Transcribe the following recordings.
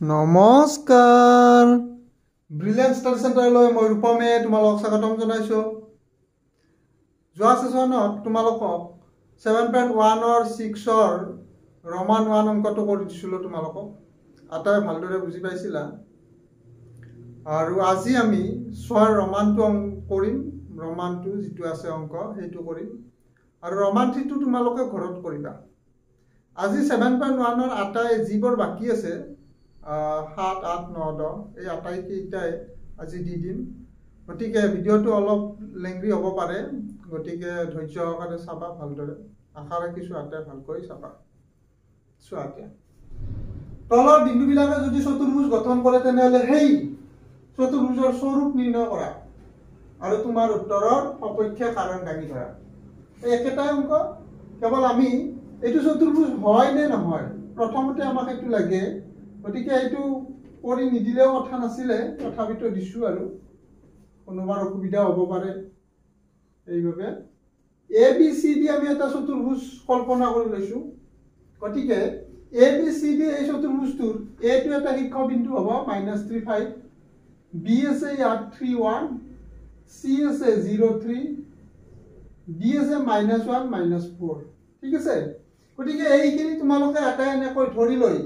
নমস্কাৰ brilliant study চেণ্টাৰলৈ মই ৰূপমে তোমালোকক স্বাগতম জনাইছোঁ। যোৱা সেশনত তোমালোকক 7.1 6 ৰমান 1 অংকটো কৰি দিছিলোঁ। তোমালোকক আটাই ভালদৰে বুজি পাইছিলা। আৰু আজি আমি 6 ৰমানটো কৰিম। ৰমানটো যিটো আছে অংক সেইটো কৰিম আৰু ৰমান 3টো তোমালোকে ঘৰত কৰিবা। আজি 7.1 আটাই যিবোৰ বাকি আছে 7, 8, 9, 10 এই আটাইকেইটাই আজি দি দিম। গতিকে ভিডিঅ'টো অলপ লেংৰি হ'ব পাৰে, গতিকে ধৈৰ্য সহকাৰে চাবা ভালদৰে। আশা ৰাখিছোঁ আটাই ভালকৈ চাবা। চোৱা এতিয়া তলৰ বিন্দুবিলাকে যদি চতুৰ্ভুজ গঠন কৰে তেনেহ'লে সেই চতুৰ্ভুজৰ স্বৰূপ নিৰ্ণয় কৰা আৰু তোমাৰ উত্তৰৰ সপক্ষে কাৰণ দাঙি ধৰা। এই একেটাই অংক, কেৱল আমি এইটো চতুৰ্ভুজ হয় নে নহয় প্ৰথমতে আমাক এইটো লাগে। গতিকে এইটো কৰি নিদিলেও কথা নাছিলে, তথাপিতো দিছোঁ আৰু কোনোবাৰ অসুবিধা হ'ব পাৰে। এইভাৱে এ বি চি ডি আমি এটা চতুৰ্ভুজ কল্পনা কৰি লৈছোঁ। গতিকে এ বি চি ডি এই চতুৰ্ভুজটোৰ এটো এটা শীৰ্ষবিন্দু হ'ব -3, 5, বি আছে ইয়াত 3, 1, চি আছে 0, 3, ডি আছে -1, -4। ঠিক আছে। গতিকে এইখিনি তোমালোকে এটাই এনেকৈ ধৰি লৈ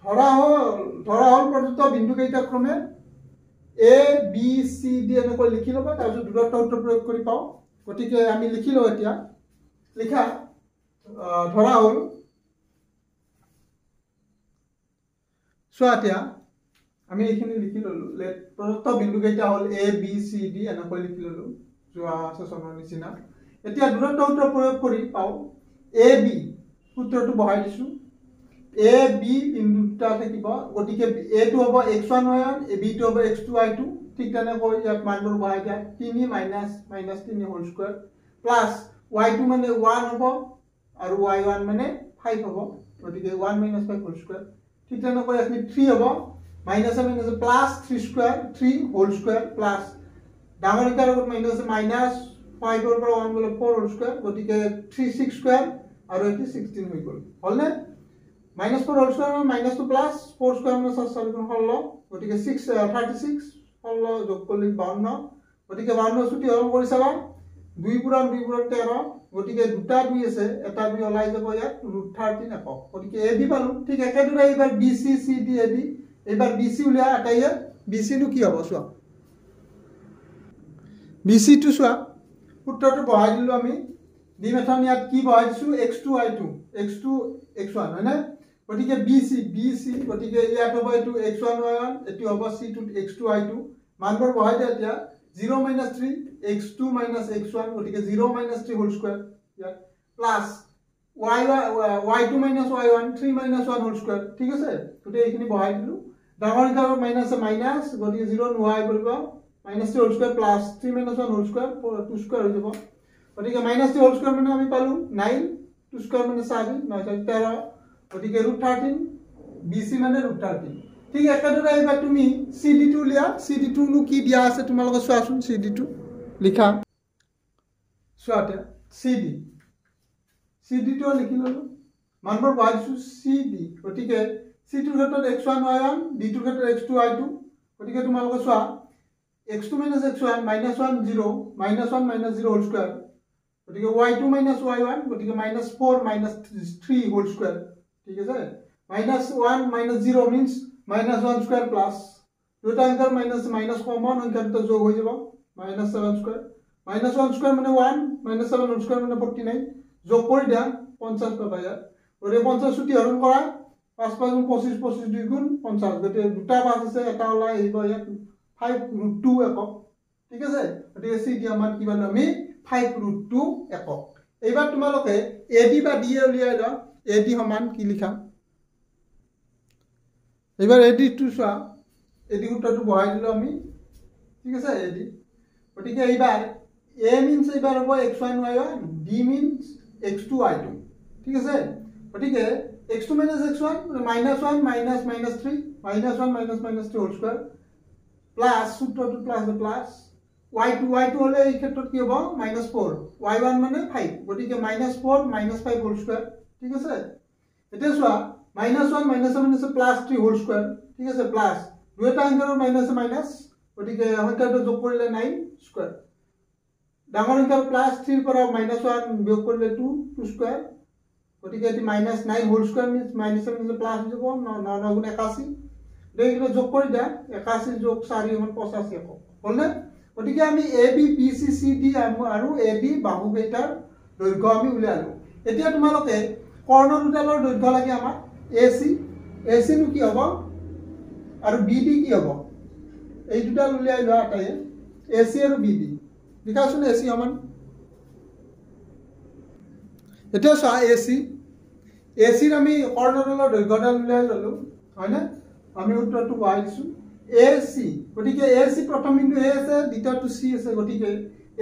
ধৰা হ'ল প্ৰদত্ত বিন্দুকেইটা ক্ৰমে এ বি চি ডি এনেকৈ লিখি ল'বা। তাৰপিছত দূৰত্ব সূত্ৰ প্ৰয়োগ কৰি পাওঁ। গতিকে আমি লিখি লওঁ এতিয়া। লিখা ধৰা হ'ল, চোৱা এতিয়া আমি এইখিনি লিখি ল'লোঁ। প্ৰদত্ত বিন্দুকেইটা হ'ল এ বি চি ডি এনেকৈ লিখি ল'লোঁ যোৱা সেশনৰ নিচিনা। এতিয়া দূৰত্ব সূত্ৰ প্ৰয়োগ কৰি পাওঁ এ বি সূত্ৰটো বহাই দিছোঁ। এ বি বিন্দু দুটা থাকিব। গতিকে এটো হ'ব x1 y1, এ বিটো হ'ব x2 y2। ঠিক তেনেকৈ ইয়াত মানবোৰ বহাই দিয়া 3 -3 হোল স্কয়াৰ প্লাছ y2 মানে 1 হ'ব আৰু y1 মানে 5 হ'ব। গতিকে 1 - 5 হোল স্কয়াৰ। ঠিক তেনেকৈ এখিনি 3 হ'ব, মাইনাছে plus 3 square 3 whole square plus ডাঙৰ ইটাৰ লগত -5 ৰ পৰা 1 গ'লে 4 হোল স্কয়াৰ। গতিকে 3 6 স্কয়াৰ আৰু এটি 16 হৈ গ'ল। হ'লনে? -4 হোল স্কয়াৰ মাইনাসটো প্লাস 4 স্কয়াৰ মানে 4 16। গতিকে 36 16 যোগ কৰিলে 52। গতিকে 52 ছুটি হৰণ কৰি চাবা 2 পুৰণ 2 পুৰণ 13। গতিকে দুটা 2 আছে, এটা 2 ওলাই যাব ইয়াত √13 একক। গতিকে এ বি পালো। ঠিক একেদৰে এইবাৰ B C C D A D. এইবাৰ বি চি উলিয়া আটাইয়ে। বি চি টো কি হ'ব চোৱা। বি চি টো চোৱা সূত্ৰটো বহাই দিলো আমি। ডি মেথড ইয়াত কি বহাই দিছো x2 y2 x2 x1 হয় না। গতিকে বি চি গতিকে ইয়াত হ'ব এইটো x1 y1, এটো হ'ব c2 x2 y2। মানবোৰ বহাই দিয়া এতিয়া 0 - 3 x2 - x1। গতিকে 0 - 3 হোল স্কয়াৰ ইয়াত plus y2 - y1 3 - 1 whole square. ঠিক আছে। গতিকে এইখিনি বহাই দিলো। ডাঙৰ ইটাৰ মাইনাস মাইনাস, গতিকে 0 নোহোৱা হৈ পৰিব। -3 whole square plus 3 - 1 whole square 2 square হৈ যাব। গতিকে -3 হোল স্কয়াৰ মানে আমি পালো 9, 2 স্কয়াৰ মানে 4 9 4 13। গতিকে √13 BC মানে √13। ঠিক একেদৰে এইবাৰ তুমি CD টো উলিয়া। CD টো নো কি দিয়া আছে তোমালোকে চোৱাচোন। CD টো লিখা চোৱাতে CD টো লিখি ললো। মানবোৰ বহাই দিছো CD। গতিকে C টোৰ ক্ষেত্ৰত x1 y1, D টোৰ ক্ষেত্ৰত x2 y2। গতিকে তোমালোকে চোৱা x2 - x1 -1 0 -1 -0 হোল স্কয়াৰ। গতিকে y2 - y1 গতিকে -4 -3 হোল স্কয়াৰ। ঠিক আছে। -1 -0 means -1 স্কয়াৰ প্লাস দুটা সংখ্যাৰ মাইনাস কমন সংখ্যা দুটা যোগ হৈ যাব -7 স্কয়াৰ। -1 স্কয়াৰ মানে 1 -7 হোল স্কয়াৰ মানে 49। যোগ কৰি দিয়া 50 পাবা ইয়াত। গতিকে 50 ছুটি হৰণ কৰা 5 5 25 25 2 গুণ 50। গতিকে দুটা 5 আছে, এটা ওলাই আহিব ইয়াত 5√2 একক। ঠিক আছে। গতিকে সি ডি আমাৰ কি পালো আমি 5√2 একক। এইবাৰ তোমালোকে এ ডি বা ডি উলিয়াই লোৱা। এ ডি সমান কি লিখা। এইবাৰ এ ডি টো চোৱা। এ ডি সূত্ৰটো বহাই দিলো আমি। ঠিক আছে। এ ডি গতিকে এইবাৰ এ মিন্স এইবাৰ হ'ব x1 y1, D means x2 y2। ঠিক আছে। গতিকে x2 - x1 -1 -3 -1 -3 whole square plus সূত্ৰটো প্লাস y2 হলে এই ক্ষেত্ৰত কি হ'ব -4 y1 মানে 5। গতিকে -4 -5 হোল স্কয়াৰ। ঠিক আছে। এতিয়া চোৱা -1 -1 প্লাস 3 হোল স্কয়াৰ ঠিক আছে প্লাস দুটা অংকৰ মাইনাস মাইনাস গতিকে সংখ্যাটো যোগ কৰিলে 9 স্কয়াৰ ডাঙৰ অংকৰ প্লাস 3 পৰা -1 বিয়োগ কৰিলে 2 স্কয়ার গতিকে এটি -9 হোল স্কয়ার মিন্স -7 প্লাস হৈ যাব 9 9 গুণ 81 দেখিলে যোগ কৰি দিয়া 81 যোগ 4 = 85 হলনে গতিকে আমি AB BC CD আৰু AD বাহু কেইটাৰ দৈৰ্ঘ্য আমি উলিয়ালো এতিয়া তোমালোকে কৰ্ণ দুডালৰ দৈৰ্ঘ্য লাগে আমাক AC नु কি হ'ব আৰু BD কি হ'ব এই দুডাল উলিয়াই লোৱা আটাই AC আৰু BD লিখাছোন AC সমান এটা চা AC ৰ আমি কৰ্ণডালৰ দৈৰ্ঘ্যডাল উলিয়াই ললো হয়নে আমি উত্তৰটো পাই দিছো AC গতিকে AC প্ৰথম বিন্দু A আছে দ্বিতীয়টো C আছে গতিকে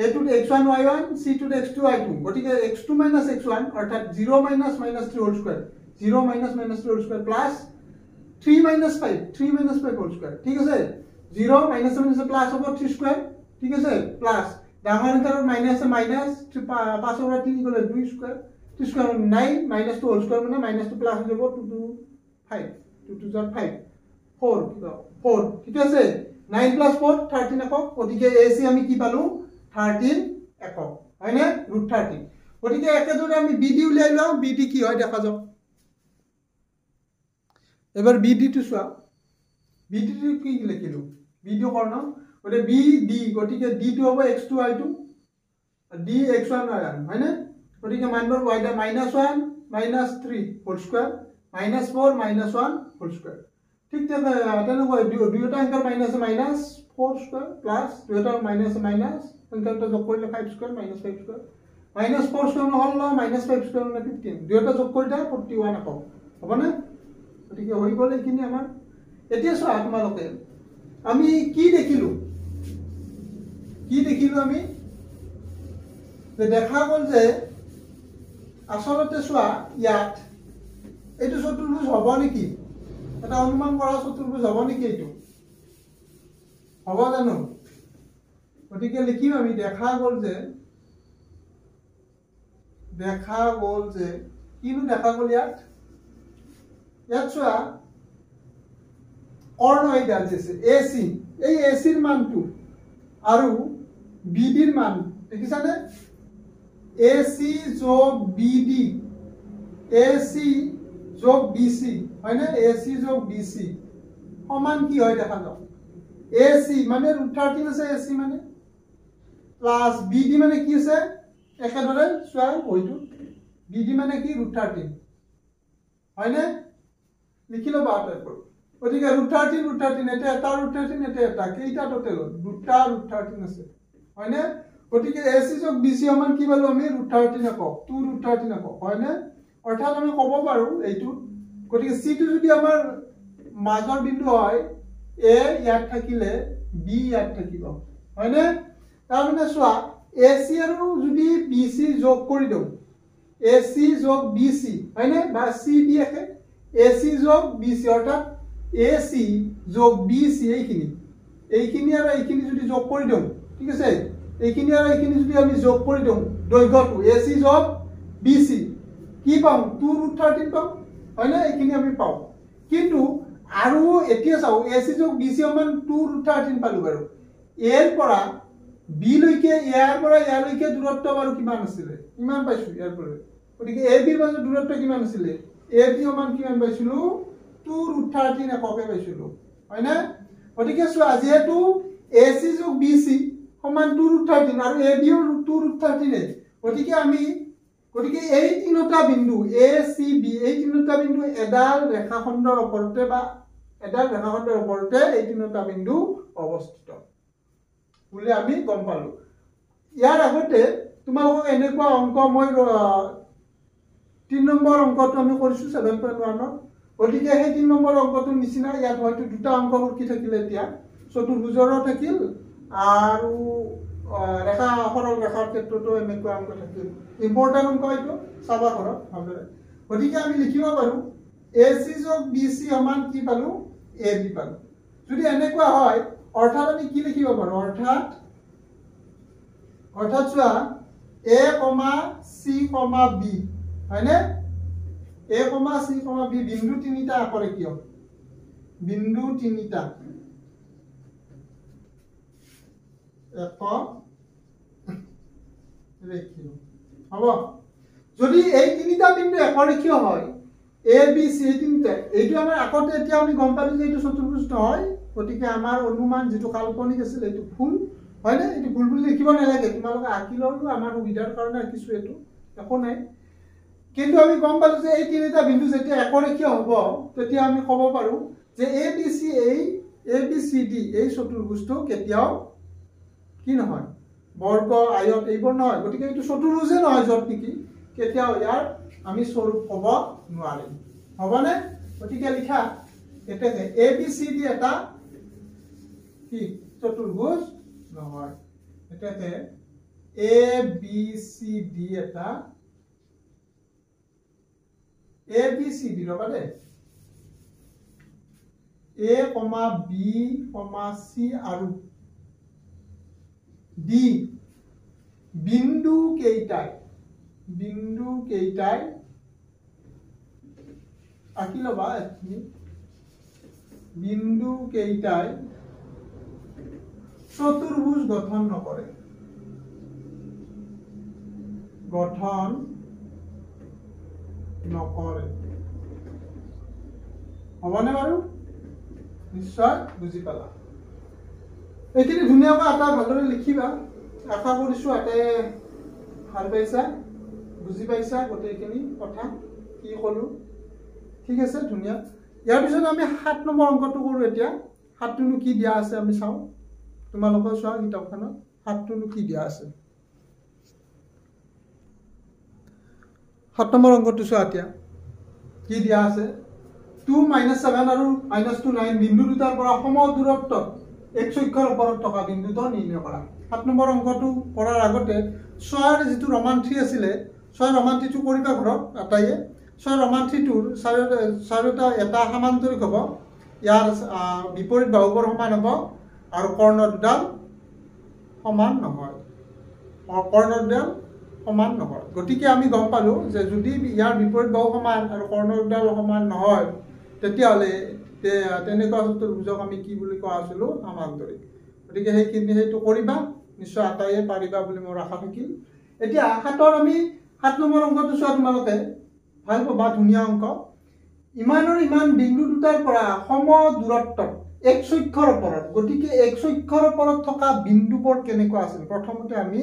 A to x1 y1 C to x2 y2 গতিকে x2 x1 অৰ্থাৎ 0 - -3 whole square 0 - -3 whole square plus 3 - 5 whole square ঠিক আছে 0 - প্লাস হ'ব 3 স্কয়ার ঠিক আছে প্লাস ডাঙৰ অংকৰ মাইনাস মাইনাস 5 over 3 গলে 2 স্কয়ার 3 স্কয়ার 9 - 2 হোল স্কয়ার মানে -2 প্লাস হৈ যাব 2 to 5 2 to 5 4 ঠিক আছে 9 + 4 13 একক গতিকে AC আমি কি পালো 13 একক হয়নে √13 গতিকে একেদৰে আমি BD উলিয়াই লওঁ BD কি হয় দেখা যাওক এবাৰ BD টো চোৱা BD টো কি লিখিলো BD কৰ্ণ গতিকে BD গতিকে D টো হ'ব x2 y2 D x1 y1 হয়নে গতিকে মানবোৰ y দা -1 -3 হোল স্কয়াৰ -4 -1 হোল স্কয়াৰ ঠিক তেনেকৈ দুয়োটা অংকৰ মাইনাস 4 স্কয়াৰ প্লাস দুয়োটা মাইনাস সংখ্যাটো যোগ কৰিলে 5 স্কয়াৰ -5 স্কয়াৰ -4 স্কয়াৰ নহ'ল -5 স্কয়াৰ মানে 15 দুয়োটা যোগ কৰিলে 41 একক হ'বনে গতিকে হৈ গ'ল এইখিনি আমাৰ এতিয়া চোৱা তোমালোকে আমি কি দেখিলো আমি যে দেখা গ'ল যে আসলতে চোৱা ইয়াত এইটো চতুৰ্ভুজ হ'ব নেকি এটা অনুমান কৰা চতুৰ্ভুজ হ'ব নেকি এইটো হ'ব জানো গতিকে লিখিম আমি দেখা গ'ল যে কিনো দেখা গ'ল ইয়াত চোৱা কৰ্ণ এইডাল আছে AC এই AC ৰ মানটো আৰু BD ৰ মান দেখিছানে AC যোগ BD AC যোগ BC হয়নে AC যোগ BC সমান কি হয় দেখা যাওক AC মানে √13 আছে AC মানে প্লাস BD মানে কি আছে একেদৰে চোৱা হয়তো BD মানে কি √13 হয়নে লিখিলো বাটাৰ পৰা গতিকে √13 এটা √13 এটা কেইটা টোটাল দুটা √13 আছে হয়নে গতিকে AC যোগ BC সমান কি পালো আমি √13 একক 2 √13 একক হয়নে অৰ্থাৎ আমি ক'ব পাৰো এইটো গতিকে C টো যদি আমাৰ মাজৰ বিন্দু হয় A ইয়াত থাকিলে B ইয়াত থাকিব হয়নে তাৰ মানে চোৱা AC আৰু যদি BC যোগ কৰি দিও AC যোগ BC হয়নে বা CD একে AC যোগ BC অৰ্থাৎ AC যোগ BC এইখিনি আৰু এইখিনি যদি যোগ কৰি দিও ঠিক আছে এইখিনি আৰু এইখিনি যদি আমি যোগ কৰি দিও দৈৰ্ঘ্যটো AC যোগ BC কি পাম 2 √13 পাম হয়নে এইখিনি আমি পাও কিন্তু আৰু এতিয়া চাও AC যোগ BC সমান 2 √13 পালো বাৰু এৰ পৰা B লৈকে ইয়াৰ পৰা ইয়ালৈকে দূৰত্ব বাৰু কিমান আছিল ইমান পাইছো ইয়াৰ পৰা গতিকে AB ৰ মাজত দূৰত্ব কিমান আছিল AB সমান কিমান পাইছিলো 2 √13 এককে পাইছিলো হয়নে গতিকে চোৱা যেহেতু AC যোগ BC সমান 2 √13 আৰু AB ও 2 √13 গতিকে এই তিনটা বিন্দু ACB এই তিনটা বিন্দু এডাল ৰেখাখণ্ডৰ ওপৰতে এই তিনটা বিন্দু অৱস্থিত বুলি আমি গম পালো ইয়াৰ আগতে তোমালোকক এনেকুৱা অংক মই 3 নম্বৰ অংকটো আমি কৰিছো 7.1 গতিকে সেই 3 নম্বৰ অংকটো নিচিনা ইয়াত হয়তো দুটা অংক কি থাকিলে এতিয়া চতুৰ্ভুজৰো থাকিল আৰু ৰেখা সৰল ৰেখাৰ ক্ষেত্ৰতো এনেকুৱা অংক থাকিল ইম্পৰ্টেন্ট অংক এইটো চাবা কৰক ভালদৰে গতিকে আমি লিখিব পাৰো AC যোগ BC সমান কি পালো AB পালো যদি এনেকুৱা হয় অৰ্থাৎ আমি কি লিখিব পাৰো অৰ্থাৎ চোৱা A, C, B হয়নে A, C, B বিন্দু তিনিটা একৰেখীয় বিন্দু তিনিটা একৰেখীয় হ'ব যদি এই তিনিটা বিন্দু একৰেখীয় হয় A B C তিনিটা এইটো আমাৰ আগতে এতিয়া আমি গম পালো যে এইটো চতুৰ্ভুজ নহয় গতিকে আমাৰ অনুমান যেটো কাল্পনিক আছিল এইটো ভুল হয় না এইটো ভুল বুলি লিখিব নালাগে তোমালোকে আঁকি লওঁতো আমাৰ সুবিধাৰ কাৰণে কিছু এইটো একো নাই কিন্তু আমি গম পালো যে এই তিনিটা বিন্দু যেতিয়া একৰেখীয় হ'ব তেতিয়া আমি ক'ব পাৰো যে A B C D এই চতুৰ্ভুজটো কেতিয়াও কি নহয় বৰ্গ আয়ত এইবোৰ নহয় গতিকে এইটো চতুৰ্ভুজে নহয় যত নেকি কেতিয়াও ইয়াৰ আমি স্বৰূপ ক'ব নোৱাৰিম হ'বনে গতিকে লিখা এটাতে A B C D এটা কি চতুৰ্ভুজ নহয় এটাতে A B C D এটা A B C D ৰবা দে A, B, C আৰু D বিন্দু কেইটাই আঁকি লবা বিন্দু কেইটাই চতুৰ্ভুজ গঠন নকৰে হ'বনে বাৰু নিশ্চয় বুজি পালা এইখিনি ধুনীয়াকৈ এটা ভালদৰে লিখিবা আশা কৰিছো এতে ভাল পাইছা বুজি পাইছা গোটেইখিনি কথা কি ক'লো ঠিক আছে ধুনীয়া ইয়াৰ পিছত আমি 7 নম্বৰ অংকটো কৰো এতিয়া 7 টোনো কি দিয়া আছে আমি চাও তোমালোকৰ চোৱা কিতাপখনত 7 টোনো কি দিয়া আছে 7 নম্বৰ অংকটো চোৱা এতিয়া কি দিয়া আছে 2 - 7 আৰু -2 9 বিন্দু দুটাৰ পৰা সম দূৰত্বত x অক্ষৰ ওপৰত থকা বিন্দুটো নিৰ্ণয় কৰা 7 নম্বৰ অংকটো কৰাৰ আগতে 6 ৰ যেটো ৰোমান 3 আছিল 6 ৰোমান 3 টো কৰিবা ঘৰত আটাইয়ে 6 ৰোমান 3 টোৰ চাৰিটা এটা সমান্তৰিক হ'ব ইয়াৰ বিপৰীত বাহুবোৰ সমান হ'ব আৰু কৰ্ণ দুডাল সমান নহয় গতিকে আমি গম পালো যে যদি ইয়াৰ বিপৰীত বাহু সমান আৰু কৰ্ণ দুডাল সমান নহয় তেতিয়াহলে তেনেকুৱা চতুৰ্ভুজক আমি কি বুলি কোৱা আছিল সমান্তৰিক গতিকে সেইটো কৰিবা নিশ্চয় আটাইয়ে পাৰিবা বুলি মোৰ আশা থাকিল এতিয়া 7ৰ আমি 7 নম্বৰ অংকটো চোৱা তোমালোকে ভাল পাবা ধুনীয়া অংক ইমানৰ ইমান বিন্দু দুটাৰ পৰা সম দূৰত্বত x অক্ষৰ ওপৰত গতিকে x অক্ষৰ ওপৰত থকা বিন্দুবোৰ কেনেকুৱা আছিল প্ৰথমতে আমি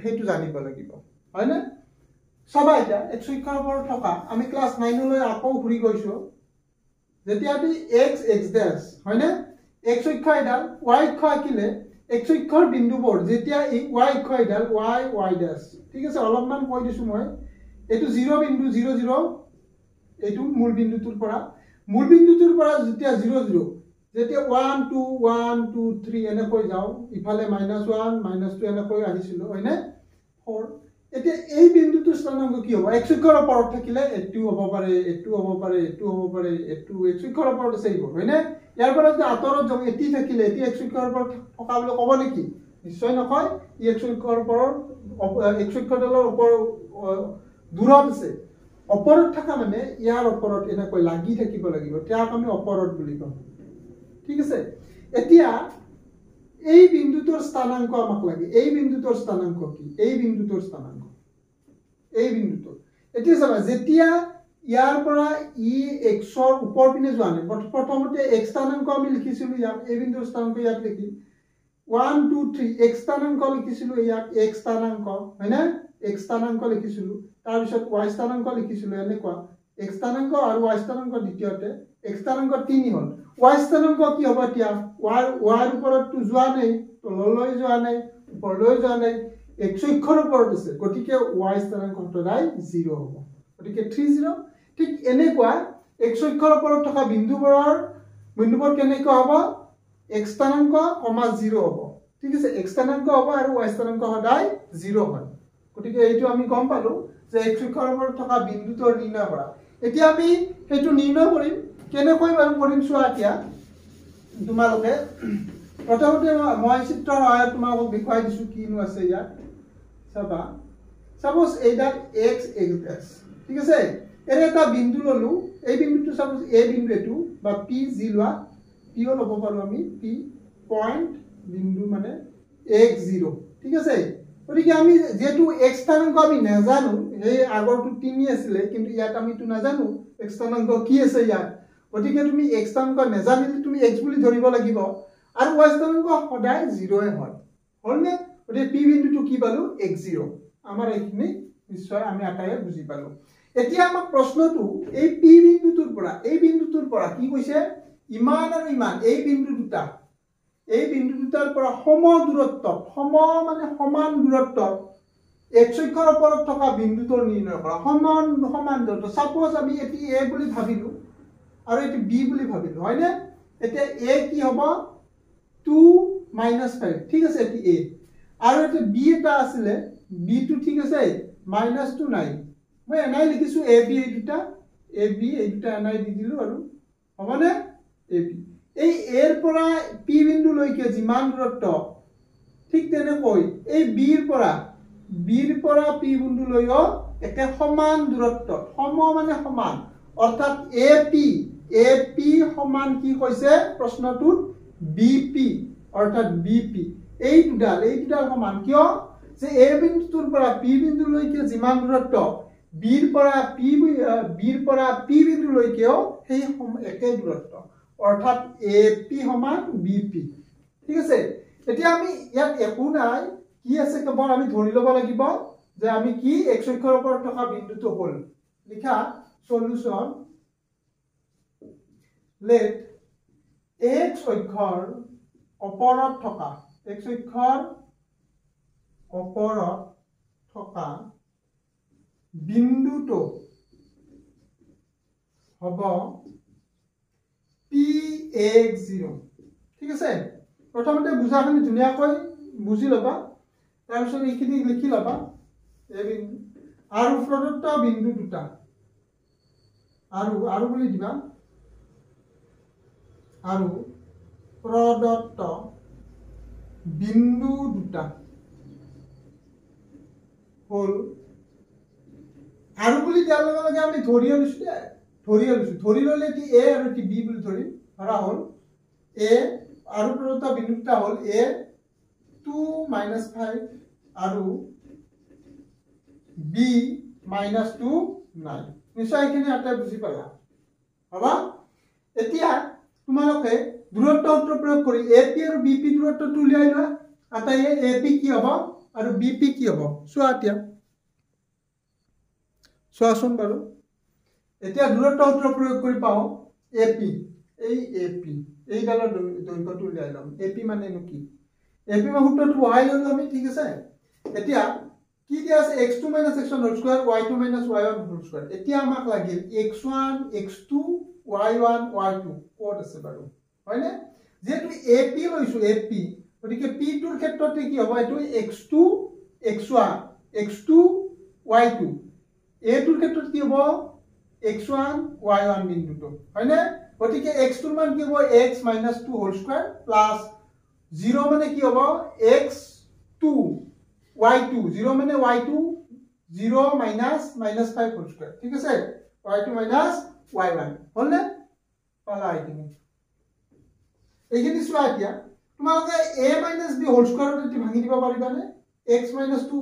হেতু জানিব লাগিব হয় না সবা এটা x অক্ষৰ ওপৰত থকা আমি ক্লাস 9 লৈ আকৌ ঘুৰি গৈছো যেতিয়া আমি x ড্যাশ হয় না x অক্ষ এডাল y অক্ষ আকিলে x অক্ষৰ বিন্দুবোৰ যেতিয়া y অক্ষ এডাল y ড্যাশ ঠিক আছে অলপমান কৈ দিছো মই এটো 0 বিন্দু 0 0 এটো মূল বিন্দুটোৰ পৰা যেতিয়া 0 0 যেতিয়া 1 2 1 2 3 এনে কৈ যাও ইফালে -1 -2 এনে কৈ আহিছিল হয়নে 4 এতিয়া এই বিন্দুটোৰ স্থানাংক কি হ'ব x অক্ষৰ ওপৰত থাকিলে এটো হ'ব পাৰে এটো হ'ব পাৰে এটো হ'ব পাৰে এটো x অক্ষৰ ওপৰত আছে এইবোৰ হয়নে ইয়াৰ পৰা যদি আতৰত যাব এটি থাকিলে এটি x অক্ষৰ ওপৰত থকা বুলি ক'ব নেকি নিশ্চয় নকয় ই x অক্ষৰ ওপৰত x অক্ষৰডালৰ ওপৰত দূৰত আছে ওপৰত থকা মানে ইয়াৰ ওপৰত এনেকৈ লাগি থাকিব লাগিব তাক আমি ওপৰত বুলি কওঁ ঠিক আছে এতিয়া এই বিন্দুটোৰ স্থানাংক আমাক লাগে এই বিন্দুটোৰ স্থানাংক কি এই বিন্দুটোৰ স্থানাংক এই বিন্দুটো এতিয়া চাবা যেতিয়া ইয়াৰ পৰা ই x ৰ ওপৰ পিনে যোৱা নাই প্ৰথমতে x স্থানাংক আমি লিখিছিলো ইয়াত এই বিন্দুৰ স্থানাংক ইয়াত লিখি 1 2 3 x স্থানাংক লিখিছিলো ইয়াত x স্থানাংক হয়নে x স্থানাংক লিখিছিলো তাৰ পিছত y স্থানাংক লিখিছিলো এনেকুৱা x স্থানাংক আৰু y স্থানাংক দ্বিতীয়তে x স্থানাংক 3 হ'ল y স্থানাংক কি হ'ব এতিয়া y ৰ ওপৰত তো যোৱা নাই তললৈ যোৱা নাই ওপৰলৈ যোৱা নাই x অক্ষৰ ওপৰত আছে গতিকে y স্থানাংক সদায় 0 হ'ব গতিকে 30 ঠিক এনেকুৱা x অক্ষৰ ওপৰত থকা বিন্দুবোৰ কেনেকুৱা হ'ব x স্থানাংক 0 হ'ব ঠিক আছে x স্থানাংক হ'ব আৰু y স্থানাংক সদায় 0 হয় গতিকে এইটো আমি গম পালো যে x অক্ষৰ ওপৰত থকা বিন্দুটোৰ নিৰ্ণয় কৰা এতিয়া আমি হেতু নিৰ্ণয় কৰিম কেনেকৈ বাৰু কৰিম চোৱা এতিয়া তোমালোকে প্ৰথমতে মই চিত্ৰৰ সহায়ত তোমালোকক দেখুৱাই দিছো কিনো আছে ইয়াত চাবা সাপোজ এইডাল x ড্যাশ ঠিক আছে এটা বিন্দু ললো এই বিন্দুটো সাপোজ এ বিন্দু এটো বা পি জি লোৱা পিও লব পাৰো আমি পি পয়েন্ট বিন্দু মানে x0 ঠিক আছে গতিকে আমি যেটো x স্থানাঙ্ক আমি নাজানো এই আগৰটো 3 আছিল কিন্তু ইয়াত আমি তো নাজানো x স্থানাঙ্ক কি আছে ইয়াত গতিকে তুমি x স্থানাঙ্ক নাজানিলে তুমি x বুলি ধৰিব লাগিব আৰু y স্থানাঙ্ক সদায় 0 এ হয় হলনে গতিকে p বিন্দুটো কি পালো x0 আমাৰ এইখিনি নিশ্চয় আমি আটায়ে বুজি পালো এতিয়া আমাৰ প্ৰশ্নটো এই p বিন্দুটোৰ পৰা কি কৈছে ইমান আৰু ইমান এই বিন্দু দুটাৰ পৰা সম দূৰত্ব সম মানে সমান দূৰত্ব x অক্ষৰ ওপৰত থকা বিন্দুটোৰ নিৰ্ণয় কৰা সমান দূৰত্ব সাপোজ আমি এটি a বুলি ভাবিলো আৰু এটি b বুলি ভাবিলো হয়নে এতিয়া a কি হ'ব 2 - 5 ঠিক আছে এটি a আৰু এটি b এটা আছিল b টো ঠিক আছে -2 নাই মই এনাই লিখিছো ab এই দুটা এনাই দি দিলো আৰু হবনে ab এই এৰ পৰা p বিন্দু লৈকে যিমান দূৰত্ব ঠিক তেনেকৈ এই b ৰ পৰা p বিন্দু লৈও একে সমান দূৰত্ব সম মানে সমান অৰ্থাৎ ap সমান কি কৈছে প্ৰশ্নটোত bp অৰ্থাৎ bp এই দুডাল সমান কিয় যে a বিন্দুৰ পৰা p বিন্দু লৈকে যিমান দূৰত্ব b ৰ পৰা p বিন্দু লৈকেও সেই একে দূৰত্ব অৰ্থাৎ ap সমান bp ঠিক আছে এতিয়া আমি ইয়াত একো নাই কি আছে কেৱল আমি ধৰি লব লাগিব যে আমি কি x অক্ষৰ ওপৰত থকা বিন্দুটো হল লিখা সলিউশন let x অক্ষৰ ওপৰত থকা বিন্দুটো হ'ব px0 ঠিক আছে প্ৰথমতে বুজাখিনি ধুনিয়াকৈ বুজি লবা তাৰ পিছত এইখিনি লিখি লবা এই বিন্দু আৰু প্ৰদত্ত বিন্দু দুটা আৰু বুলি দিবা আৰু প্ৰদত্ত বিন্দু দুটা হল আৰু বুলি দিয়াৰ লগে লগে আমি ধৰি ললে কি a আৰু কি b বুলি ধৰিম ধৰা হল a আৰু প্ৰদত্ত বিন্দুটা হল a 2 - 5 আৰু b -2 নাই নিশ্চয় এখিনি আটা বুজি পালা হবা এতিয়া তোমালোকে দূৰত্ব সূত্ৰ প্ৰয়োগ কৰি ap আৰু bp দূৰত্বটো উলিয়াই লোৱা আটা ap কি হ'ব আৰু bp কি হ'ব চোৱা এতিয়া চোৱাচোন বাৰু এতিয়া দূৰত্ব সূত্ৰ প্ৰয়োগ কৰি পাও ap এই ডালৰ দৈৰ্ঘ্যটো উলিয়াই লম ap মানে কি ap মানে সূত্ৰটো বহাই ললো আমি ঠিক আছে এতিয়া কি দিয়া আছে x2 - x1 whole square y2 - y1 whole square এতিয়া আমাক লাগিল x1 x2 y1 y2 code আছে বাৰু হয়নে যেটো ap লৈছো ap গতিকে p টোৰ ক্ষেত্ৰতে কি হ'ব এটো x2 x1 x2 y2 a টোৰ ক্ষেত্ৰত কি হ'ব x1 y1 বিন্দুটো হয়নে গতিকে x টোৰ মান কি হ'ব x - 2 হোল স্কয়াৰ প্লাস 0 মানে কি হ'ব x2 y2 0 মানে y2 0 - -5 হোল স্কয়াৰ ঠিক আছে y2 - y1 হলনে পালা এইখিনি চোৱা এতিয়া তোমালোকে a - b হোল স্কয়াৰত এটি ভাঙি দিব পাৰিবানে x - 2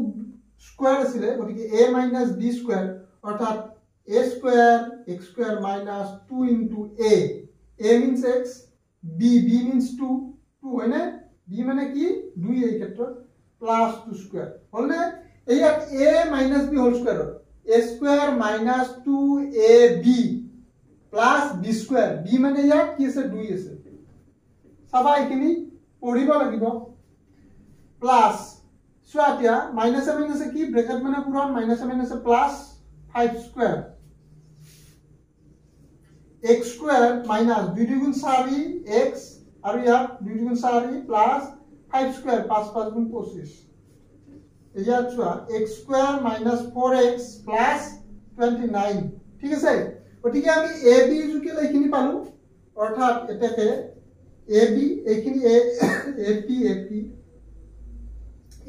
স্কয়াৰ আছিল গতিকে a - b স্কয়াৰ অৰ্থাৎ a square x square minus 2 into a means x b means 2 হয়নে b মানে কি 2 এই ক্ষেত্ৰত plus 2 square হলনে এইয়া a minus b whole square a square minus 2ab plus b square b মানে ইয়াত কি আছে 2 আছে সবা এখিনি পঢ়িব লাগিব প্লাস সোয়াতিয়া মাইনাস মাইনাস কি ব্র্যাকেট মানে পুরন minus minus plus 5 square x square minus 2 দুগুণ 4 x আর ইয়া 2 দুগুণ 4 প্লাস 5 স্কয়ার 5 5 গুণ 25 ইয়া চোৱা x square minus 4x plus 29 ঠিক আছে গতিকে আমি a b জুকে এইখিনি পালো অর্থাৎ এটাকে ab এইখিনি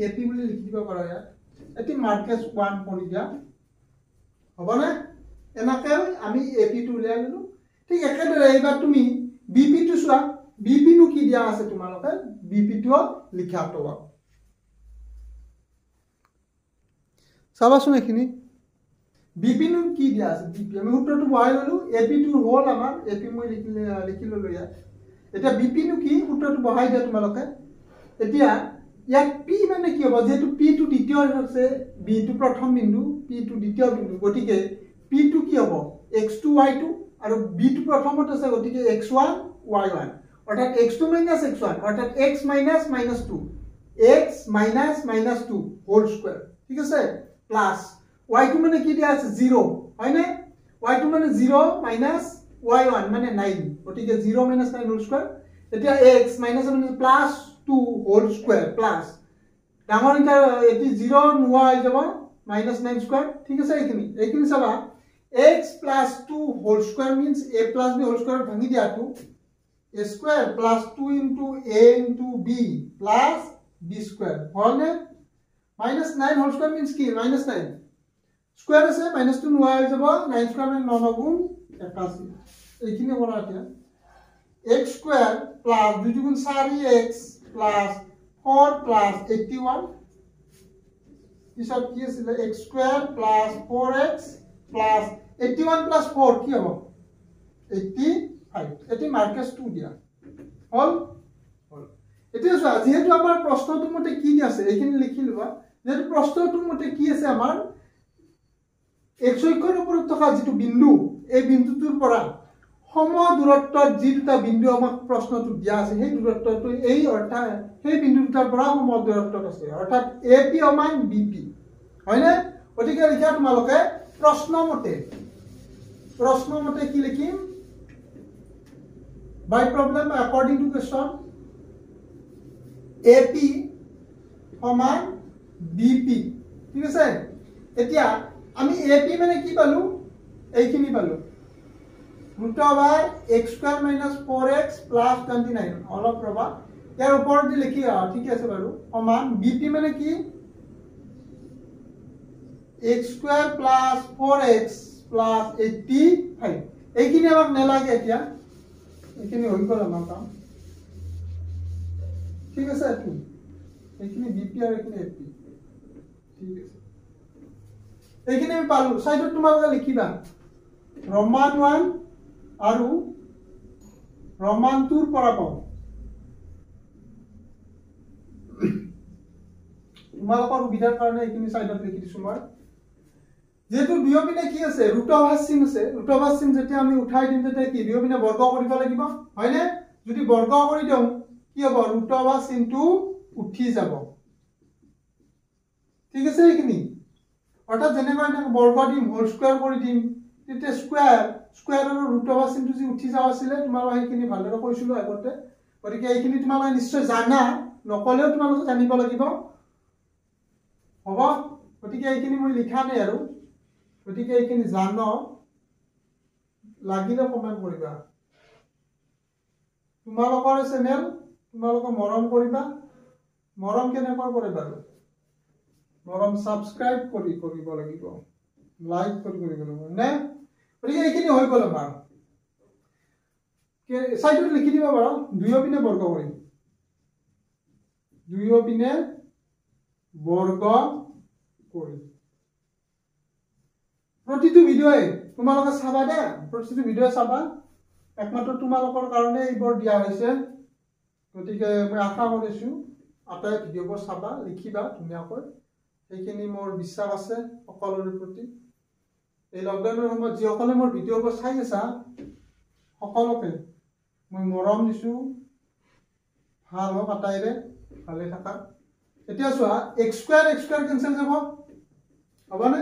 ap বুলি লিখি দিব পাৰা ইয়াত এটি মাৰ্কেস 1 পৰি দিয়া হ'ব না এনেকৈ আমি AP টো উলিয়াই ললো ঠিক একেদৰে এইবাৰ তুমি BP টো চোৱা BP নো কি দিয়া আছে তোমালোকে BP টো লিখা তলত চাবাচোন এখিনি BP নো কি দিয়া আছে BP আমি সূত্ৰটো বহাই ললো AP টো হল আমাৰ AP মই লিখি ললো ইয়াত এটা BP নো কি সূত্ৰটো বহাই দিয়া তোমালোকে এতিয়া ইয়াত P মানে কি হ'ব যেটো P টো দ্বিতীয় আছে B টো প্ৰথম বিন্দু P টো দ্বিতীয় বিন্দু গটিকে P টো কি হ'ব x2 y2 আৰু B টো প্ৰথমত আছে গটিকে x1 y1 অৰ্থাৎ x2 - x1 অৰ্থাৎ x - -2 x - -2 হোল স্কয়ার ঠিক আছে প্লাস y2 মানে কি দিয়া আছে 0 হয় না y2 মানে 0 - y1 মানে 9 গটিকে 0 - 9 হোল স্কয়ার এতিয়া x - plus 2 whole square plus ডাঙৰ এটা এটি 0 নোৱা হৈ যাব -9 স্কয়ার ঠিক আছে এইখিনি চাবা x + 2 whole square means a + b whole square ভাঙি দিয়াটো a square plus 2 into a into b plus b square হল নে -9 হোল স্কয়ার means কি -9 স্কয়ার আছে -2 নোৱা হৈ যাব 9 স্কয়াৰ মানে 9 গুণ 81 এইখিনি কৰা এতিয়া x square plus 2 গুণ 4x plus 4 plus 81 পিছত কি আছিল x square plus 4x plus 81 plus 4 কি হ'ব 85 এটি মার্কাস 2 দিয়া হল এতিয়া চোৱা যেহেতু আমাৰ প্ৰশ্নটোৰ মতে কি দি আছে এইখিনি লিখি লবা যেহেতু প্ৰশ্নটোৰ মতে কি আছে আমাৰ x অক্ষৰ ওপৰত থকা যেটো বিন্দু এই বিন্দুটোৰ পৰা সম দূৰত্বত যি দুটা বিন্দু আমাক প্ৰশ্নটো দিয়া আছে সেই দূৰত্বটো এই অৰ্থাৎ সেই বিন্দু দুটাৰ পৰা সম দূৰত্বত আছে অৰ্থাৎ AP সমান BP হয়নে গতিকে লিখা তোমালোকে প্ৰশ্ন মতে কি লিখিম by problem according to question AP সমান BP ঠিক আছে এতিয়া আমি AP মানে কি পালো এইখিনি পালো √x² - 4x + 29 অলপ ৰবা ইয়াৰ ওপৰত দি লিখি ঠিক আছে বাৰু সমান BP মানে কি x² + 4x + 85 এইখিনি আমাক নেলাগে এতিয়া এইখিনি হৈ গ'ল আমাৰ কাম ঠিক আছে এইখিনি BP আৰু এইখিনি AP ঠিক আছে এইখিনি আমি পালো সাইডত তোমালোকে লিখিবা রমান 1 আৰু ৰমান 2 ৰ পৰা পাও তোমালোকৰ সুবিধাৰ কাৰণে এইখিনি সাইডত লিখি দিছো মই যেহেতু দুয়োপিনে কি আছে √চিন আছে √চিন যেতিয়া আমি উঠাই দিম তেতিয়া কি দুয়োপিনে বৰ্গ কৰিব লাগিব হয়নে যদি বৰ্গ কৰি দিও কি হ'ব √চিনটো উঠি যাব ঠিক আছে এইখিনি অৰ্থাৎ যেনেকৈ এটা বৰ্গ দিম হোল স্কয়াৰ কৰি দিম তেতিয়া স্কয়াৰ আৰু √চিনটো যি উঠি যাও আছিল তোমালোকে এইখিনি ভালদৰে কৈছিলো আগতে গতিকে এইখিনি তোমালোকে নিশ্চয় জানা নকলেও তোমালোকে জানিব লাগিব হ'ব গতিকে এইখিনি মই লিখা নাই আৰু গতিকে এইখিনি জানো লাগিলে কমেন্ট কৰিবা তোমালোকৰ চেনেল তোমালোকে মৰম কৰিবা মৰম কেনেকৈ কৰিবা মৰম সাবস্ক্ৰাইব কৰিব লাগিব লাইক কৰিব লাগিব নে গতিকে এইখিনি হৈ গ'ল আমাৰ সাইডত লিখি দিবা বাৰু দুয়োপিনে বৰ্গ কৰিম দুয়োপিনে বৰ্গ কৰি প্ৰতিটো ভিডিঅ'ই তোমালোকে চাবা দে প্ৰতিটো ভিডিঅ' চাবা একমাত্ৰ তোমালোকৰ কাৰণে এইবোৰ দিয়া হৈছে গতিকে মই আশা কৰিছো আটাই ভিডিঅ'বোৰ চাবা লিখিবা ধুনীয়াকৈ এইখিনি মোৰ বিশ্বাস আছে সকলোৰে প্ৰতি এই লকডাউনৰ সময়ত যিসকলে মোৰ ভিডিঅ'বোৰ চাই আছা সকলোকে মই মৰম দিছো ভাল হওক আটাইৰে ভালে থাকা এতিয়া চোৱা x² কেনসেল যাব হবনে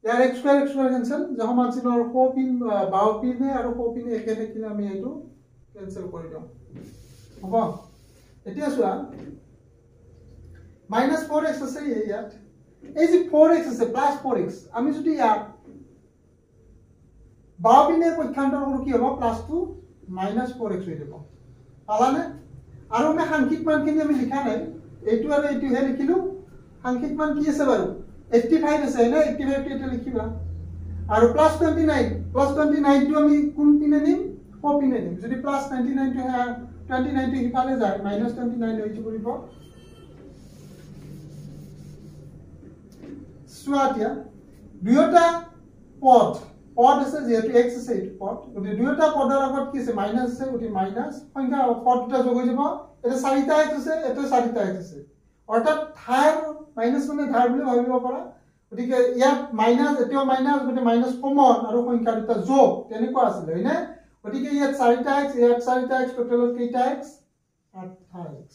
ইয়াৰ x² কেনসেল যহমান চিনৰ সোপিন বাও পিনে আৰু সোপিনে একে থাকিলে আমি এইটো কেনসেল কৰি দিম হ'ব এতিয়া চোৱা -4x আছে ইয়াত এই যে 4x আছে +4x আমি যদি ইয়াত বাও পিনে পক্ষান্তৰ কৰো কি হ'ব +2 -4x হৈ যাব পালানে আৰু আমি সাংখ্যিক মানখিনি আমি লিখা নাই এইটো আৰু এইটো হে লিখিলো সাংখ্যিক মান কি আছে বাৰু 85 আছে না 85 টো এটা লিখিবা আৰু +29 টো আমি কোন পিনে নিম ও পিনে নিম যদি +29 টো 29 টো ইফালে যায় -29 হৈ পৰিব সোৱাতিয়া দুয়োটা পদ আছে যেহেতু x আছে এই পদ গতি দুয়োটা পদৰ আগত কি আছে মাইনাস আছে গতি মাইনাস সংখ্যা পদ দুটা যোগ হৈ যাব এটা 4টা x আছে এটা 4টা x আছে অৰ্থাৎ ধাৰ মাইনাস মানে ধাৰ বুলি ভাবিব পাৰা গতিকে ইয়াত মাইনাস এতিয়াও মাইনাস গতি মাইনাস কমন আৰু সংখ্যা দুটা যোগ তেনেকুৱা আছিল হয়নে গতিকে ইয়াত 4টা x ইয়াত 4টা x টোটালত কেইটা x 8টা x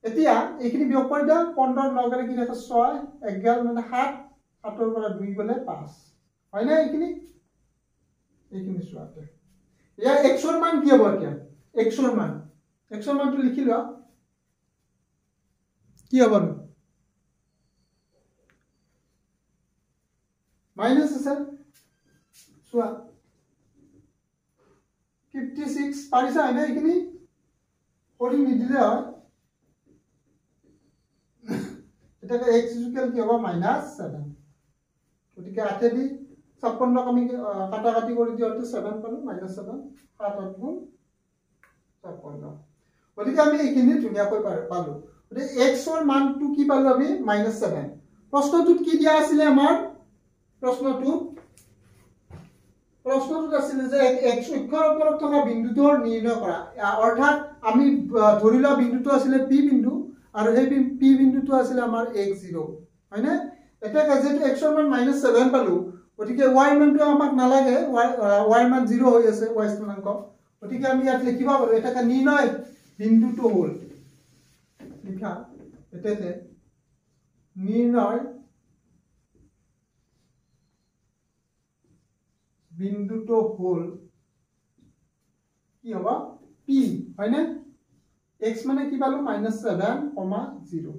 এতিয়া এইখিনি বিয়োগ কৰি দাও 15 9 কি থাকে 6 11 মানে 7 7 ৰ পৰা 2 গলে 5 হয়নে এইখিনি চোৱাতে ইয়া x ৰ মান কি হ'ব এতিয়া x ৰ মানটো লিখি লোৱা কি হ'ব মাইনাস আছে চোৱা 56 পাৰিছা হয়নে এইখিনি কৰি নিদিলে হয় এটা x ইকুয়াল কি হ'ব -7 গতিকে 8 দি 56 আমি কাটাকাটি কৰি দিওঁতে 7 পালো -7 7 8 গুণ 56 গতিকে আমি এইখিনি ধুনীয়াকৈ পালো গতিকে x ৰ মানটো কি পালো আমি -7 প্ৰশ্নটোত কি দিয়া আছিল আমাৰ প্ৰশ্নটোত আছিল যে x অক্ষৰ ওপৰত থকা বিন্দুটোৰ নিৰ্ণয় কৰা অৰ্থাৎ আমি ধৰি লোৱা বিন্দুটো আছিল p বিন্দু আৰু সেই p বিন্দুটো আছিল আমাৰ x0 হয়নে এটা যেটো x ৰ মান -7 পালো গতিকে y মানটো আমাক নালাগে y মান 0 হৈ আছে y স্থানাঙ্ক গতিকে আমি ইয়াত লিখিবা পাৰো এটা নিৰ্ণয় বিন্দুটো হ'ল লিখা এতেতে নিৰ্ণয় বিন্দুটো হ'ল কি হ'ব p হয়নে x মানে কি পালো -7,0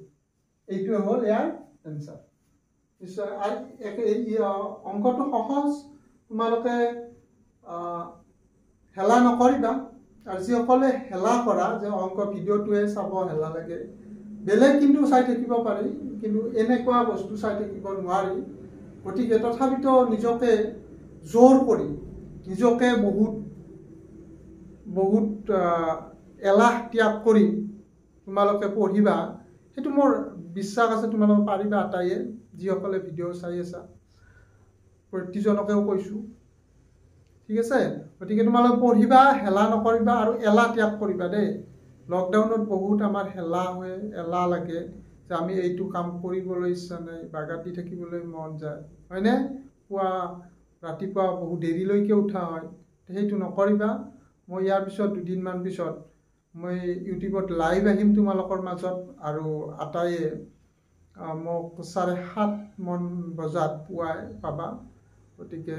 এইটো হ'ল ইয়াৰ आंसर নিশ্চয় অংকটো সহজ তোমালোকে হেলা নকৰিবা আৰু যিসকলে হেলা কৰা যে অংক ভিডিঅ'টোৱে চাব হেলা লাগে বেলেগ কিন্তু চাই থাকিব পাৰি কিন্তু এনেকুৱা বস্তু চাই থাকিব নোৱাৰি গতিকে তথাপিতো নিজকে জোৰ কৰি নিজকে বহুত এলাহ ত্যাগ কৰি তোমালোকে পঢ়িবা সেইটো মোৰ বিশ্বাস আছে তোমালোকে পাৰিবা আটাইয়ে যিসকলে ভিডিঅ' চাই আছা প্ৰতিজনকেও কৈছো ঠিক আছে গতিকে তোমালোকে পঢ়িবা হেলা নকৰিবা আৰু এলাহ ত্যাগ কৰিবা দেই লকডাউনত বহুত আমাৰ হেলা হয় এলাহ লাগে যে আমি এইটো কাম কৰিবলৈ ইচ্ছা নাই বাগাতি থাকিবলৈ মন যায় হয়নে পুৱা ৰাতিপুৱা বহুত দেৰিলৈকে উঠা হয় সেইটো নকৰিবা মই ইয়াৰ পিছত দুদিন মান পিছত মই ইউটিউবত লাইভ আহিম তোমালোকৰ মাজত আৰু আটাইয়ে মোক 7:30 মান বজাত পুৱাই পাবা গতিকে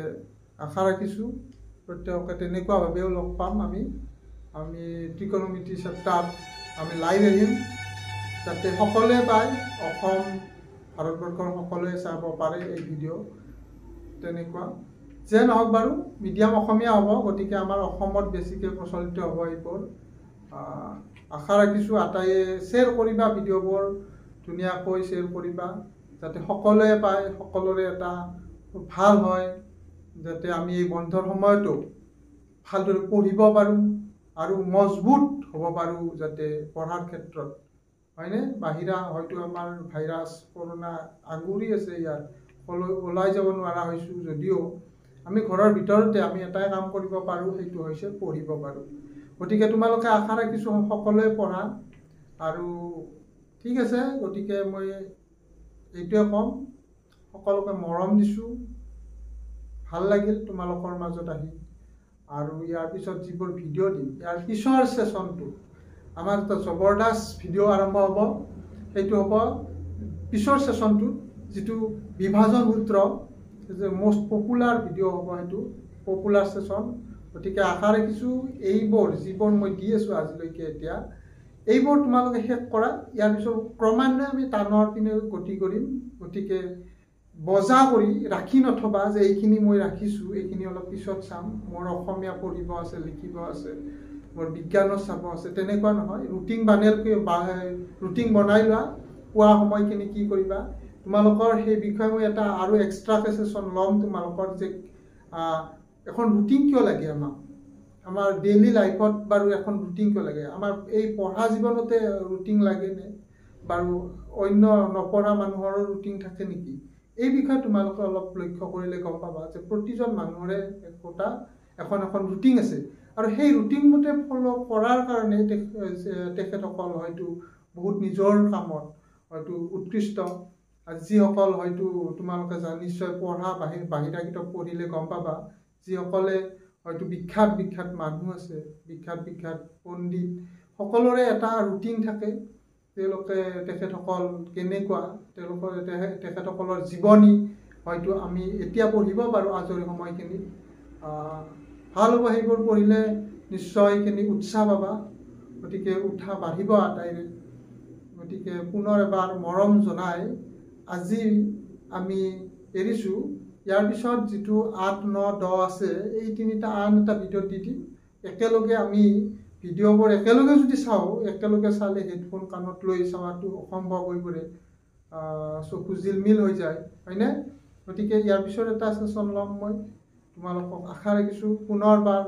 আশা ৰাখিছো প্ৰত্যেককে তেনেকুৱা ভাবেও লগ পাম আমি ত্ৰিকোণমিতি চেপ্টাৰ আমি লাইভ আহিম যাতে সকলোৱে পায় অসম ভাৰতবৰ্ষৰ সকলোৱে চাব পাৰে এই ভিডিঅ' তেনেকুৱা যে নহওক বাৰু মিডিয়াম অসমীয়া হ'ব গতিকে আমাৰ অসমত বেছিকৈ প্ৰচলিত হ'ব এইবোৰ আশা ৰাখিছো আটাইয়ে শ্বেয়াৰ কৰিবা ভিডিঅ'বোৰ ধুনীয়াকৈ শ্বেয়াৰ কৰিবা যাতে সকলোৱে পায় সকলোৰে এটা ভাল হয় যাতে আমি এই বন্ধৰ সময়তো ভালদৰে পঢ়িব পাৰো আৰু মজবুত হ'ব পাৰো যাতে পঢ়াৰ ক্ষেত্ৰত হয়নে বাহিৰা হয়তো আমাৰ ভাইৰাছ কৰোনা আগুৰি আছে ইয়াত ওলাই যাব নোৱাৰা হৈছো যদিও আমি ঘৰৰ ভিতৰতে আমি এটাই কাম কৰিব পাৰো সেইটো হৈছে পঢ়িব পাৰো গতিকে তোমালোকে আশা ৰাখিছো সকলোৱে পঢ়া আৰু ঠিক আছে গতিকে মই এইটোৱে কম সকলোকে মৰম দিছো ভাল লাগিল তোমালোকৰ মাজত আহি আৰু ইয়াৰ পিছত যিবোৰ ভিডিঅ' দিম ইয়াৰ পিছৰ সেশনটো আমাৰ এটা জবৰদস্ত ভিডিঅ' আৰম্ভ হ'ব সেইটো হ'ব পিছৰ সেশনটো যেটো বিভাজন সূত্ৰ যে মোস্ট পপুলাৰ ভিডিঅ' হ'ব সেইটো পপুলাৰ সেশন গতিকে আশা ৰাখিছো এইবোৰ যিবোৰ মই দি আছো আজিলৈকে এতিয়া এইবোৰ তোমালোকে শেষ কৰা ইয়াৰ পিছত ক্ৰমান্বয়ে আমি টানৰ পিনে গতি কৰিম গতিকে বজা কৰি ৰাখি নথবা যে এইখিনি মই ৰাখিছো এইখিনি অলপ পিছত চাম মোৰ অসমীয়া পঢ়িব আছে লিখিব আছে মোৰ বিজ্ঞানৰ চাব আছে তেনেকুৱা নহয় ৰুটিন বনাই লোৱা পুৱা সময়খিনি কি কৰিবা তোমালোকৰ সেই বিষয়ে মই এটা আৰু এক্সট্ৰাকে সেশন ল'ম তোমালোকৰ যে এখন ৰুটিন কিয় লাগে আমাৰ ডেইলি লাইফত বাৰু এখন ৰুটিন কিয় লাগে আমাৰ এই পঢ়া জীৱনতে ৰুটিন লাগে নে বাৰু অন্য নপঢ়া মানুহৰ ৰুটিন থাকে নেকি এই বিষয়ে তোমালোকে অলপ লক্ষ্য কৰিলে গম পাবা যে প্ৰতিজন মানুহৰে একোটা এখন ৰুটিন আছে আৰু সেই ৰুটিন মতে ফলো কৰাৰ কাৰণে তেখেতসকল হয়তো বহুত নিজৰ কামত হয়তো উৎকৃষ্ট যিসকল হয়তো তোমালোকে নিশ্চয় পঢ়া বাহিৰা কিতাপ পঢ়িলে গম পাবা যিসকলে হয়তো বিখ্যাত মানুহ আছে বিখ্যাত পণ্ডিত সকলোৰে এটা ৰুটিন থাকে তেওঁলোকে তেখেতসকল কেনেকুৱা তেখেতসকলৰ জীৱনী হয়তো আমি এতিয়া পঢ়িব পাৰোঁ আজৰি সময়খিনিত ভাল হ'ব সেইবোৰ পঢ়িলে নিশ্চয় সেইখিনি উৎসাহ পাবা গতিকে উৎসাহ বাঢ়িব আটাইৰে গতিকে পুনৰ এবাৰ মৰম জনাই আজি আমি এৰিছোঁ ইয়াৰ পিছত যিটো 8, 9, 10 আছে এই তিনিটা আন এটা ভিডিঅ'ত দি দিম একেলগে আমি ভিডিঅ'বোৰ একেলগে যদি চাওঁ একেলগে চালে হেডফোন কাণত লৈ চাৱাটো অসম্ভৱ হৈ পৰে চকু জিলমিল হৈ যায় হয়নে গতিকে ইয়াৰ পিছত এটা সেশন ল'ম মই তোমালোকক আশা ৰাখিছোঁ পুনৰবাৰ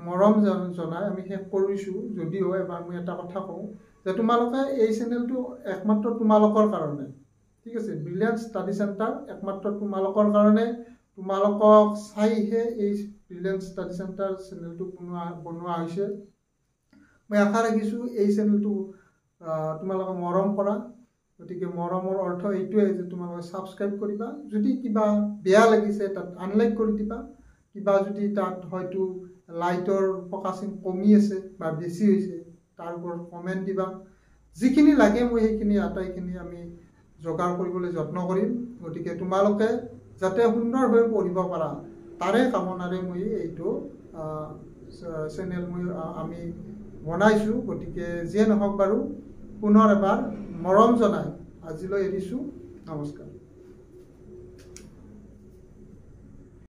মৰম জনাই আমি শেষ কৰিছোঁ যদিও এবাৰ মই এটা কথা কওঁ যে তোমালোকে এই চেনেলটো একমাত্ৰ তোমালোকৰ কাৰণে ঠিক আছে ব্ৰিলিয়াণ্ট ষ্টাডি চেণ্টাৰ একমাত্ৰ তোমালোকৰ কাৰণে তোমালোকক চাইহে এই ব্ৰিলিয়াণ্ট ষ্টাডি চেণ্টাৰ চেনেলটো বনোৱা হৈছে মই আশা ৰাখিছোঁ এই চেনেলটো তোমালোকে মৰম কৰা গতিকে মৰমৰ অৰ্থ এইটোৱে যে তোমালোকে ছাবস্ক্ৰাইব কৰিবা যদি কিবা বেয়া লাগিছে তাত আনলাইক কৰি দিবা কিবা যদি তাত হয়তো লাইটৰ ফ'কাচিং কমি আছে বা বেছি হৈছে তাৰ ওপৰত কমেণ্ট দিবা যিখিনি লাগে মই সেইখিনি আটাইখিনি আমি যোগাৰ কৰিবলৈ যত্ন কৰিম গতিকে তোমালোকে যাতে সুন্দৰভাৱে পঢ়িব পাৰা তাৰে কামনাৰে মই এইটো চেনেল আমি বনাইছোঁ গতিকে যিয়ে নহওক বাৰু পুনৰ এবাৰ মৰম জনাই আজিলৈ এৰিছোঁ নমস্কাৰ